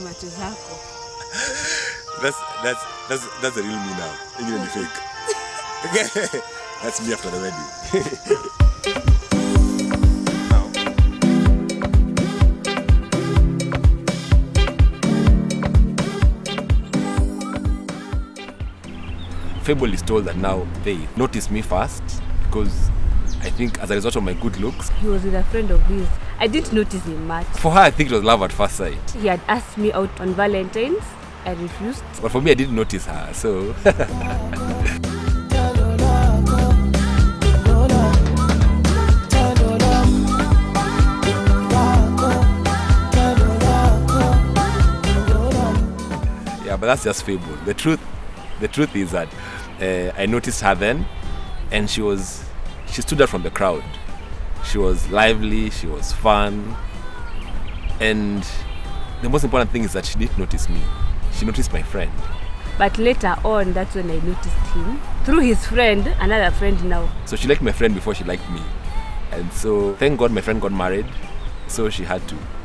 Macho zako. That's the real me now. Even the fake. Okay. That's me after the wedding. Fable is told that now they noticed me first because I think as a result of my good looks. He was with a friend of his. I didn't notice him much. For her, I think it was love at first sight. He had asked me out on Valentine's. I refused. But for me, I didn't notice her, so. Yeah, but that's just fable. The truth is that I noticed her then, and she stood out from the crowd. She was lively, she was fun, and the most important thing is that she didn't notice me. She noticed my friend. But later on, that's when I noticed him. Through his friend, another friend now. So she liked my friend before she liked me. And so, thank God my friend got married, so she had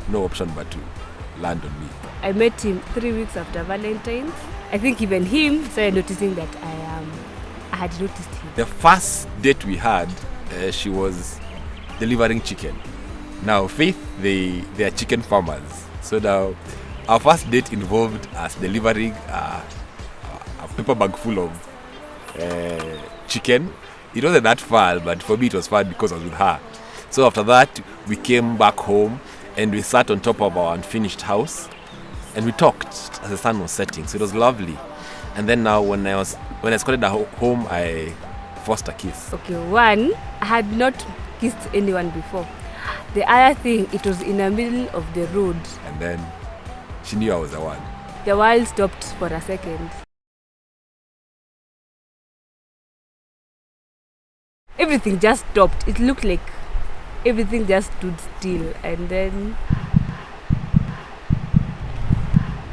no option but to land on me. I met him 3 weeks after Valentine's. I think even him started noticing that I had noticed him. The first date we had, she was delivering chicken. Now, Faith, they are chicken farmers. So now, our first date involved us delivering a paper bag full of chicken. It wasn't that fun, but for me it was fun because I was with her. So after that, we came back home and we sat on top of our unfinished house and we talked as the sun was setting. So it was lovely. And then now when I escorted her home, I forced a kiss. Okay, one, I had not kissed anyone before. The other thing, it was in the middle of the road. And then she knew I was the one. The world stopped for a second. Everything just stopped. It looked like everything just stood still, and then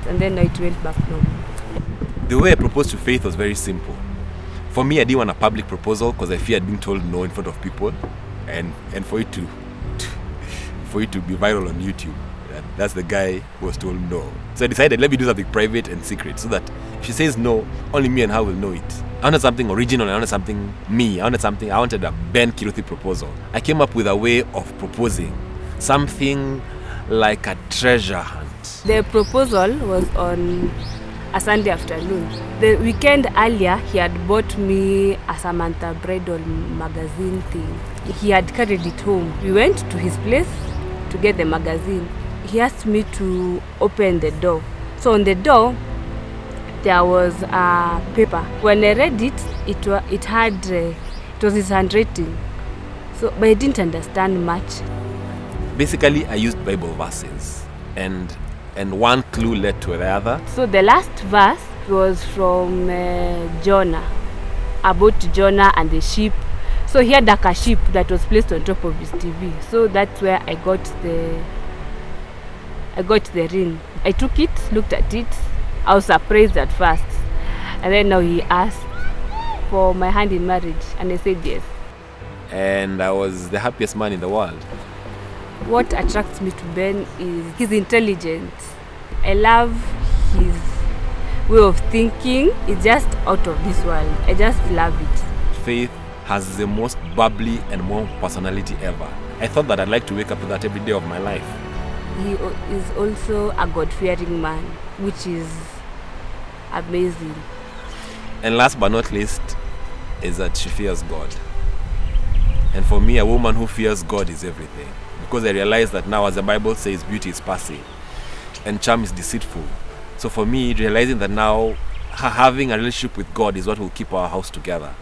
now it went back normal. The way I proposed to Faith was very simple. For me, I didn't want a public proposal because I feared being told no in front of people, and for it to be viral on YouTube. That's the guy who was told no. So I decided, let me do something private and secret so that if she says no, only me and her will know it. I wanted something original, I wanted something me, I wanted a Ben Kiruthi proposal. I came up with a way of proposing, something like a treasure hunt. The proposal was on a Sunday afternoon. The weekend earlier, he had bought me a Samantha Bridal magazine thing. He had carried it home. We went to his place to get the magazine. He asked me to open the door. So on the door, there was a paper. When I read it, it was his handwriting. So, but I didn't understand much. Basically, I used Bible verses, and one clue led to the other. So the last verse was from Jonah, about Jonah and the sheep. So he had like a sheep that was placed on top of his TV. So that's where I got the ring. I took it, looked at it. I was surprised at first. And then now he asked for my hand in marriage. And I said yes. And I was the happiest man in the world. What attracts me to Ben is his intelligence. I love his way of thinking. It's just out of this world. I just love it. Faith has the most bubbly and warm personality ever. I thought that I'd like to wake up to that every day of my life. He is also a God-fearing man, which is amazing. And last but not least is that she fears God. And for me, a woman who fears God is everything. Because I realize that now, as the Bible says, beauty is passing and charm is deceitful. So for me, realizing that now having a relationship with God is what will keep our house together.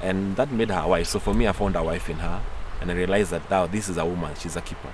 And that made her a wife. So for me, I found a wife in her. And I realized that now this is a woman, she's a keeper.